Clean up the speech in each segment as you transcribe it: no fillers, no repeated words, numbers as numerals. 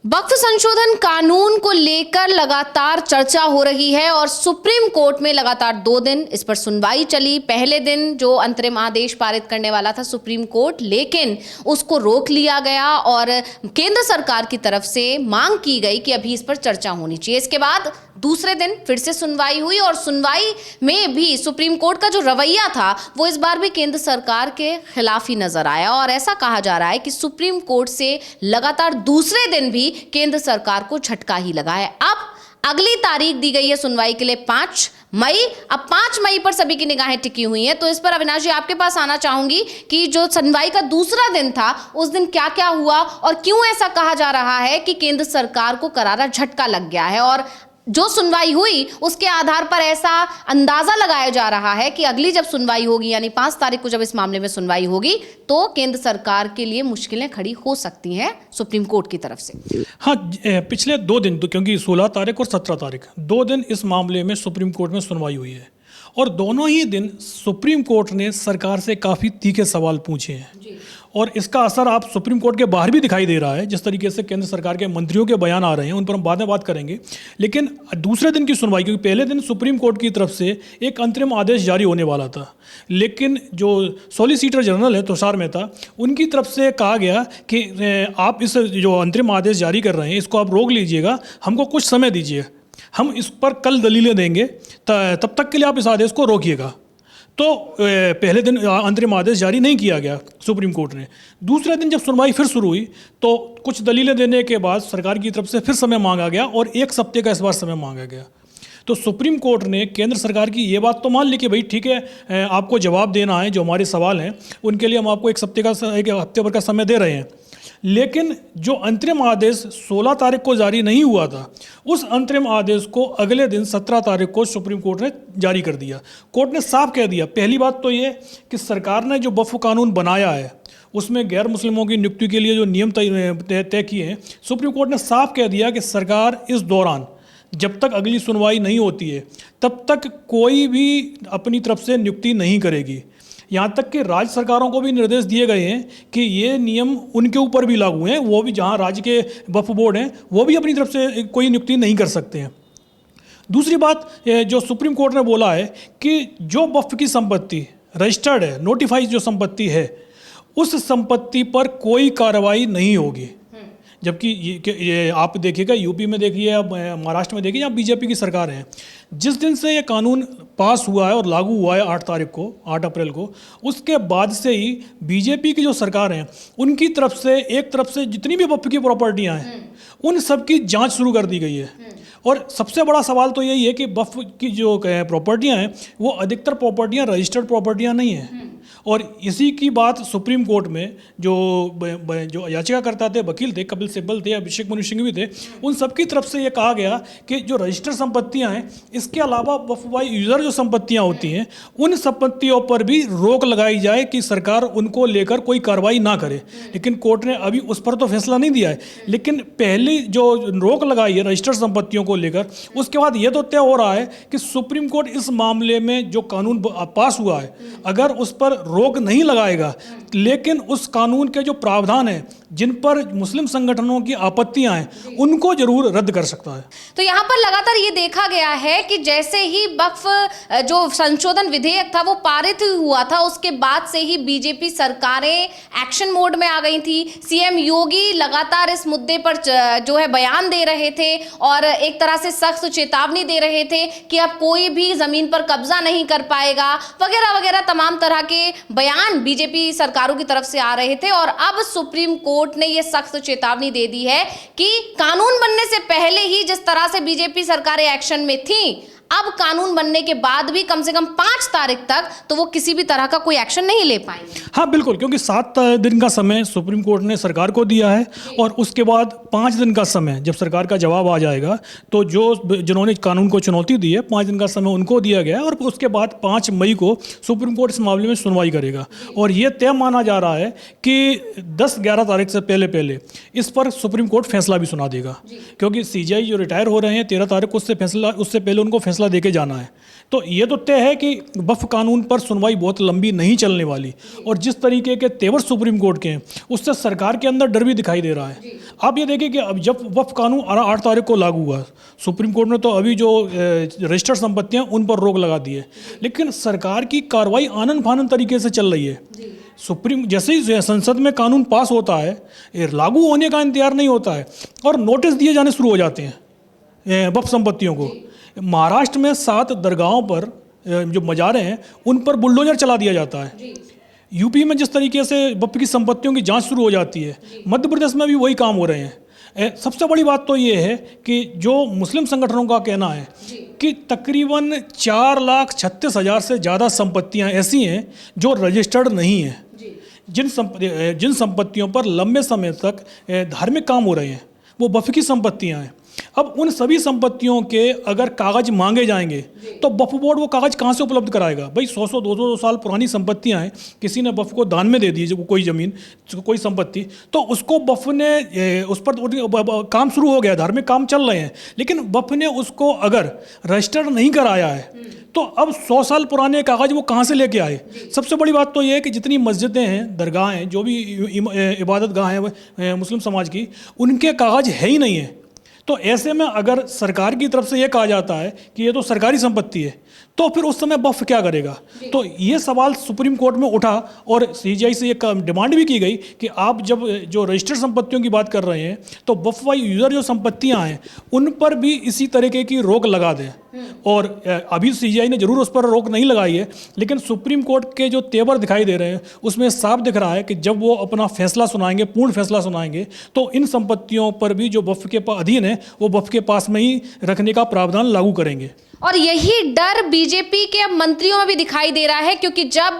वक्फ संशोधन कानून को लेकर लगातार चर्चा हो रही है और सुप्रीम कोर्ट में लगातार 2 दिन इस पर सुनवाई चली। पहले दिन जो अंतरिम आदेश पारित करने वाला था सुप्रीम कोर्ट, लेकिन उसको रोक लिया गया और केंद्र सरकार की तरफ से मांग की गई कि अभी इस पर चर्चा होनी चाहिए। इसके बाद दूसरे दिन फिर से सुनवाई हुई और सुनवाई में भी सुप्रीम कोर्ट का जो रवैया था वो इस बार भी केंद्र सरकार के खिलाफ ही नजर आया और ऐसा कहा जा रहा है कि सुप्रीम कोर्ट से लगातार दूसरे दिन भी केंद्र सरकार को झटका ही लगा है। अब अगली तारीख दी गई है सुनवाई के लिए 5 मई। अब 5 मई पर सभी की निगाहें टिकी हुई हैं, तो इस पर अविनाश जी आपके पास आना चाहूंगी कि जो सुनवाई का दूसरा दिन था उस दिन क्या क्या हुआ और क्यों ऐसा कहा जा रहा है कि केंद्र सरकार को करारा झटका लग गया है, और जो सुनवाई हुई उसके आधार पर ऐसा अंदाजा लगाया जा रहा है कि अगली जब सुनवाई होगी यानी 5 तारीख को जब इस मामले में सुनवाई होगी तो केंद्र सरकार के लिए मुश्किलें खड़ी हो सकती हैं सुप्रीम कोर्ट की तरफ से। हाँ, पिछले 2 दिन तो क्योंकि 16 तारीख और 17 तारीख 2 दिन इस मामले में सुप्रीम कोर्ट में सुनवाई हुई है और दोनों ही दिन सुप्रीम कोर्ट ने सरकार से काफ़ी तीखे सवाल पूछे हैं और इसका असर आप सुप्रीम कोर्ट के बाहर भी दिखाई दे रहा है। जिस तरीके से केंद्र सरकार के मंत्रियों के बयान आ रहे हैं उन पर हम बाद में बात करेंगे, लेकिन दूसरे दिन की सुनवाई, क्योंकि पहले दिन सुप्रीम कोर्ट की तरफ से एक अंतरिम आदेश जारी होने वाला था, लेकिन जो सॉलिसिटर जनरल है तुषार मेहता, उनकी तरफ से कहा गया कि आप इस जो अंतरिम आदेश जारी कर रहे हैं इसको आप रोक लीजिएगा, हमको कुछ समय दीजिए, हम इस पर कल दलीलें देंगे, तब तक के लिए आप इस आदेश को रोकिएगा। तो पहले दिन अंतरिम आदेश जारी नहीं किया गया सुप्रीम कोर्ट ने। दूसरे दिन जब सुनवाई फिर शुरू हुई तो कुछ दलीलें देने के बाद सरकार की तरफ से फिर समय मांगा गया और 1 हफ्ते का इस बार समय मांगा गया। तो सुप्रीम कोर्ट ने केंद्र सरकार की ये बात तो मान ली कि भाई ठीक है, आपको जवाब देना है, जो हमारे सवाल हैं उनके लिए हम आपको 1 हफ्ते भर का समय दे रहे हैं, लेकिन जो अंतरिम आदेश 16 तारीख को जारी नहीं हुआ था उस अंतरिम आदेश को अगले दिन 17 तारीख को सुप्रीम कोर्ट ने जारी कर दिया। कोर्ट ने साफ कह दिया, पहली बात तो ये कि सरकार ने जो वक्फ कानून बनाया है उसमें गैर मुस्लिमों की नियुक्ति के लिए जो नियम तय किए हैं, सुप्रीम कोर्ट ने साफ कह दिया कि सरकार इस दौरान जब तक अगली सुनवाई नहीं होती है तब तक कोई भी अपनी तरफ से नियुक्ति नहीं करेगी। यहाँ तक कि राज्य सरकारों को भी निर्देश दिए गए हैं कि ये नियम उनके ऊपर भी लागू हैं, वो भी जहाँ राज्य के वक्फ बोर्ड हैं वो भी अपनी तरफ से कोई नियुक्ति नहीं कर सकते हैं। दूसरी बात जो सुप्रीम कोर्ट ने बोला है कि जो वक्फ की संपत्ति रजिस्टर्ड है, नोटिफाइड जो संपत्ति है, उस संपत्ति पर कोई कार्रवाई नहीं होगी। जबकि ये आप देखिएगा, यूपी में देखिए, अब महाराष्ट्र में देखिए, यहाँ बीजेपी की सरकार है। जिस दिन से ये कानून पास हुआ है और लागू हुआ है 8 अप्रैल को, उसके बाद से ही बीजेपी की जो सरकार है उनकी तरफ से एक तरफ से जितनी भी वक्फ की प्रॉपर्टियाँ हैं उन सब की जांच शुरू कर दी गई है। और सबसे बड़ा सवाल तो यही है कि वक्फ की जो प्रॉपर्टियाँ हैं वो अधिकतर प्रॉपर्टियाँ रजिस्टर्ड प्रॉपर्टियाँ नहीं हैं, और इसी की बात सुप्रीम कोर्ट में जो याचिकाकर्ता थे, वकील थे, कपिल सिब्बल थे, अभिषेक मनु सिंघवी थे, उन सबकी तरफ से ये कहा गया कि जो रजिस्टर्ड संपत्तियां हैं इसके अलावा वक्फ बाय यूजर जो संपत्तियां होती हैं उन संपत्तियों पर भी रोक लगाई जाए कि सरकार उनको लेकर कोई कार्रवाई ना करे। लेकिन कोर्ट ने अभी उस पर तो फैसला नहीं दिया है, लेकिन पहली जो रोक लगाई है रजिस्टर्ड संपत्तियों को लेकर, उसके बाद ये तो तय हो रहा है कि सुप्रीम कोर्ट इस मामले में जो कानून पास हुआ है अगर उस पर रोक नहीं लगाएगा, लेकिन उस कानून के जो प्रावधान हैं जिन पर मुस्लिम संगठनों की आपत्तियां हैं उनको जरूर रद्द कर सकता है। तो यहाँ पर लगातार ये देखा गया है कि जैसे ही वक्फ जो संशोधन विधेयक था वो पारित हुआ था उसके बाद से ही बीजेपी सरकारें एक्शन मोड में आ गई थी। सीएम योगी लगातार इस मुद्दे पर जो है बयान दे रहे थे और एक तरह से सख्त चेतावनी दे रहे थे कि अब कोई भी जमीन पर कब्जा नहीं कर पाएगा वगैरह वगैरह, तमाम तरह के बयान बीजेपी सरकारों की तरफ से आ रहे थे। और अब सुप्रीम कोर्ट ने यह सख्त चेतावनी दे दी है कि कानून बनने से पहले ही जिस तरह से बीजेपी सरकारें एक्शन में थी, अब कानून बनने के बाद भी कम से कम 5 तारीख तक तो वो किसी भी तरह का कोई एक्शन नहीं ले पाएंगे। हाँ बिल्कुल, क्योंकि 7 दिन का समय सुप्रीम कोर्ट ने सरकार को दिया है और उसके बाद 5 दिन का समय जब सरकार का जवाब आ जाएगा तो जिन्होंने कानून को चुनौती दी है 5 दिन का समय उनको दिया गया है और उसके बाद 5 मई को सुप्रीम कोर्ट इस मामले में सुनवाई करेगा। और ये तय माना जा रहा है कि 10-11 तारीख से पहले इस पर सुप्रीम कोर्ट फैसला भी सुना देगा, क्योंकि सीजेआई जो रिटायर हो रहे हैं 13 तारीख को उससे पहले उनको फैसला दे के जाना है। तो ये तो तय है कि वक्फ कानून पर सुनवाई बहुत लंबी नहीं चलने वाली, और जिस तरीके के तेवर सुप्रीम कोर्ट के हैं उससे सरकार के अंदर डर भी दिखाई दे रहा है। आप ये देखिए कि अब जब वक्फ कानून 8 तारीख को लागू हुआ, सुप्रीम कोर्ट ने तो अभी जो रजिस्टर्ड संपत्तियां उन पर रोक लगा दी है, लेकिन सरकार की कार्रवाई आनन फानन तरीके से चल रही है। सुप्रीम जैसे ही संसद में कानून पास होता है, ये लागू होने का इंतजार नहीं होता है और नोटिस दिए जाने शुरू हो जाते हैं वक्फ संपत्तियों को। महाराष्ट्र में 7 दरगाहों पर जो मज़ारें हैं उन पर बुलडोजर चला दिया जाता है। यूपी में जिस तरीके से वक्फ की संपत्तियों की जांच शुरू हो जाती है, मध्य प्रदेश में भी वही काम हो रहे हैं। सबसे बड़ी बात तो ये है कि जो मुस्लिम संगठनों का कहना है कि तकरीबन 4,36,000 से ज़्यादा संपत्तियां ऐसी हैं जो रजिस्टर्ड नहीं हैं, जिन संपत्तियों पर लंबे समय तक धार्मिक काम हो रहे हैं वो वक्फ की संपत्तियां हैं। अब उन सभी संपत्तियों के अगर कागज मांगे जाएंगे तो वक्फ बोर्ड वो कागज कहाँ से उपलब्ध कराएगा? भाई 100-100, 200 साल पुरानी संपत्तियां हैं, किसी ने वक्फ को दान में दे दी कोई ज़मीन, कोई संपत्ति, तो उसको वक्फ ने उस पर काम शुरू हो गया, धार्मिक काम चल रहे हैं, लेकिन वक्फ ने उसको अगर रजिस्टर नहीं कराया है तो अब 100 साल पुराने कागज वो कहाँ से लेके आए? सबसे बड़ी बात तो ये है कि जितनी मस्जिदें हैं, दरगाह हैं, जो भी इबादत गाह हैं मुस्लिम समाज की, उनके कागज है ही नहीं है। तो ऐसे में अगर सरकार की तरफ से ये कहा जाता है कि ये तो सरकारी संपत्ति है, तो फिर उस समय वक्फ क्या करेगा? तो ये सवाल सुप्रीम कोर्ट में उठा और सीजीआई से ये डिमांड भी की गई कि आप जब जो रजिस्टर्ड संपत्तियों की बात कर रहे हैं तो वक्फ वाई यूजर जो संपत्तियां हैं उन पर भी इसी तरीके की रोक लगा दें। और अभी सीजीआई ने जरूर उस पर रोक नहीं लगाई है, लेकिन सुप्रीम कोर्ट के जो तेवर दिखाई दे रहे हैं उसमें साफ दिख रहा है कि जब वो अपना फैसला सुनाएंगे, पूर्ण फैसला सुनाएंगे, तो इन संपत्तियों पर भी जो वक्फ के अधीन है वो वक्फ के पास में ही रखने का प्रावधान लागू करेंगे। और यही डर बीजेपी के मंत्रियों में भी दिखाई दे रहा है, क्योंकि जब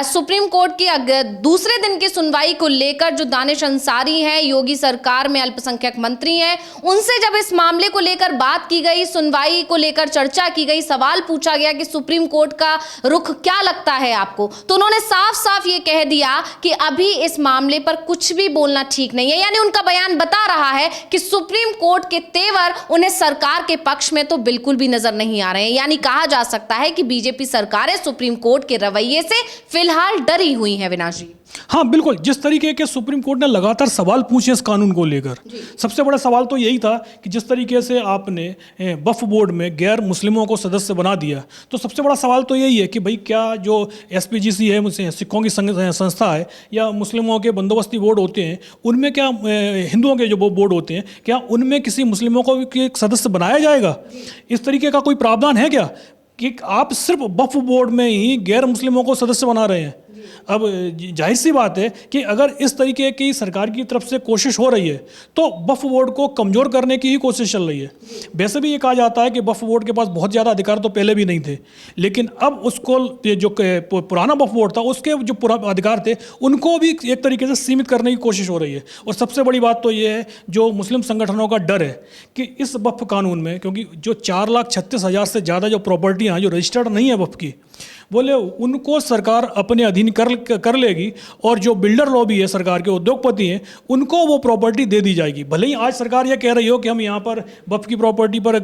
सुप्रीम कोर्ट की दूसरे दिन की सुनवाई को लेकर जो दानिश अंसारी हैं, योगी सरकार में अल्पसंख्यक मंत्री हैं, उनसे जब इस मामले को लेकर बात की गई, सुनवाई को लेकर चर्चा की गई, सवाल पूछा गया कि सुप्रीम कोर्ट का रुख क्या लगता है आपको, तो उन्होंने साफ साफ ये कह दिया कि अभी इस मामले पर कुछ भी बोलना ठीक नहीं है। यानी उनका बयान बता रहा है कि सुप्रीम कोर्ट के तेवर उन्हें सरकार के पक्ष में तो बिल्कुल भी नजर नहीं आ रहे हैं। यानी कहा जा सकता है कि बीजेपी सरकारें सुप्रीम कोर्ट के रवैये से फिलहाल डरी हुई हैं। विनाश जी, हाँ बिल्कुल, जिस तरीके के सुप्रीम कोर्ट ने लगातार सवाल पूछे इस कानून को लेकर, सबसे बड़ा सवाल तो यही था कि जिस तरीके से आपने वक्फ बोर्ड में गैर मुस्लिमों को सदस्य बना दिया, तो सबसे बड़ा सवाल तो यही है कि भाई क्या जो SPGC है, सिखों की संस्था है, या मुस्लिमों के बंदोबस्ती बोर्ड होते हैं, उनमें क्या हिंदुओं के जो बोर्ड होते हैं, क्या उनमें किसी मुस्लिमों को एक सदस्य बनाया जाएगा? इस तरीके का कोई प्रावधान है क्या कि आप सिर्फ वक्फ बोर्ड में ही गैर मुस्लिमों को सदस्य बना रहे हैं? अब जाहिर सी बात है कि अगर इस तरीके की सरकार की तरफ से कोशिश हो रही है तो वक्फ बोर्ड को कमज़ोर करने की ही कोशिश चल रही है। वैसे भी ये कहा जाता है कि वक्फ बोर्ड के पास बहुत ज़्यादा अधिकार तो पहले भी नहीं थे, लेकिन अब उसको जो पुराना वक्फ बोर्ड था उसके जो अधिकार थे उनको भी एक तरीके से सीमित करने की कोशिश हो रही है। और सबसे बड़ी बात तो ये है, जो मुस्लिम संगठनों का डर है कि इस वक्फ कानून में, क्योंकि जो 4,36,000 से ज़्यादा जो प्रॉपर्टियाँ जो रजिस्टर्ड नहीं है वक्फ की, बोले उनको सरकार अपने अधीन कर लेगी, और जो बिल्डर लॉबी है, सरकार के उद्योगपति हैं, उनको वो प्रॉपर्टी दे दी जाएगी। भले ही आज सरकार ये कह रही हो कि हम यहाँ पर वक्फ की प्रॉपर्टी पर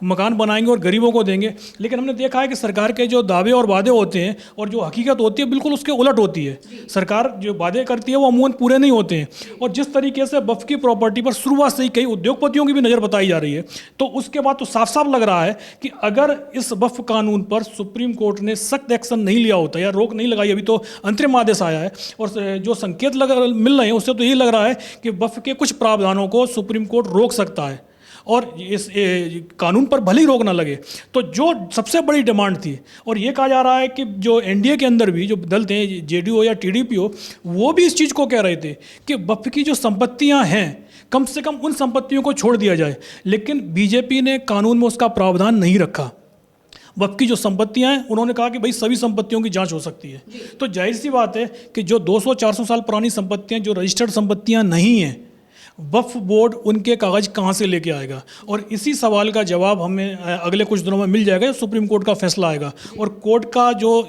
मकान बनाएंगे और गरीबों को देंगे, लेकिन हमने देखा है कि सरकार के जो दावे और वादे होते हैं और जो हकीकत होती है बिल्कुल उसके उलट होती है। सरकार जो वादे करती है वो अमूमन पूरे नहीं होते हैं, और जिस तरीके से वक्फ की प्रॉपर्टी पर शुरुआत से ही कई उद्योगपतियों की भी नज़र बताई जा रही है, तो उसके बाद तो साफ साफ लग रहा है कि अगर इस वक्फ कानून पर सुप्रीम कोर्ट ने सख्त एक्शन नहीं लिया होता या रोक नहीं लगाई, अभी तो अंतरिम आदेश आया है, और जो संकेत मिल रहे हैं उससे तो यही लग रहा है कि वक्फ के कुछ प्रावधानों को सुप्रीम कोर्ट रोक सकता है, और इस कानून पर भले ही रोक ना लगे। तो जो सबसे बड़ी डिमांड थी, और ये कहा जा रहा है कि जो एनडीए के अंदर भी जो दल थे, जेडीयू या टीडीपी हो, वो भी इस चीज़ को कह रहे थे कि वक्फ की जो संपत्तियां हैं कम से कम उन संपत्तियों को छोड़ दिया जाए, लेकिन बीजेपी ने कानून में उसका प्रावधान नहीं रखा। वक्फ की जो संपत्तियां हैं उन्होंने कहा कि भाई सभी संपत्तियों की जांच हो सकती है। तो जाहिर सी बात है कि जो 200-400 साल पुरानी संपत्तियां जो रजिस्टर्ड संपत्तियां नहीं हैं वक्फ बोर्ड उनके कागज़ कहाँ से लेके आएगा? और इसी सवाल का जवाब हमें अगले कुछ दिनों में मिल जाएगा, सुप्रीम कोर्ट का फैसला आएगा। और कोर्ट का जो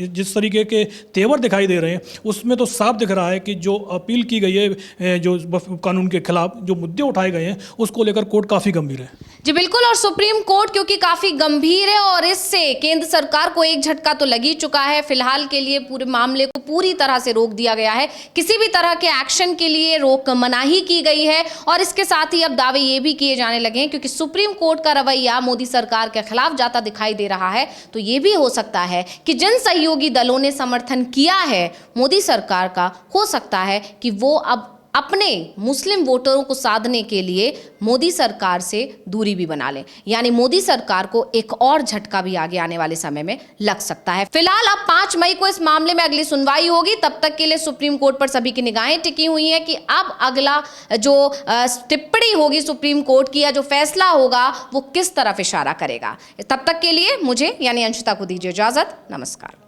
जिस तरीके के तेवर दिखाई दे रहे हैं, उसमें तो साफ दिख रहा है कि जो अपील की गई है, जो वक्फ कानून के खिलाफ जो मुद्दे उठाए गए हैं, उसको लेकर कोर्ट काफ़ी गंभीर है। जी बिल्कुल, और सुप्रीम कोर्ट क्योंकि काफी गंभीर है और इससे केंद्र सरकार को एक झटका तो लग ही चुका है। फिलहाल के लिए पूरे मामले को पूरी तरह से रोक दिया गया है, किसी भी तरह के एक्शन के लिए रोक मनाही की गई है। और इसके साथ ही अब दावे ये भी किए जाने लगे हैं, क्योंकि सुप्रीम कोर्ट का रवैया मोदी सरकार के खिलाफ जाता दिखाई दे रहा है, तो ये भी हो सकता है कि जिन सहयोगी दलों ने समर्थन किया है मोदी सरकार का, हो सकता है कि वो अब अपने मुस्लिम वोटरों को साधने के लिए मोदी सरकार से दूरी भी बना लें, यानी मोदी सरकार को एक और झटका भी आगे आने वाले समय में लग सकता है। फिलहाल अब 5 मई को इस मामले में अगली सुनवाई होगी। तब तक के लिए सुप्रीम कोर्ट पर सभी की निगाहें टिकी हुई हैं कि अब अगला जो टिप्पणी होगी सुप्रीम कोर्ट की या जो फैसला होगा वो किस तरफ इशारा करेगा। तब तक के लिए मुझे यानी अंशिता को दीजिए इजाजत। नमस्कार।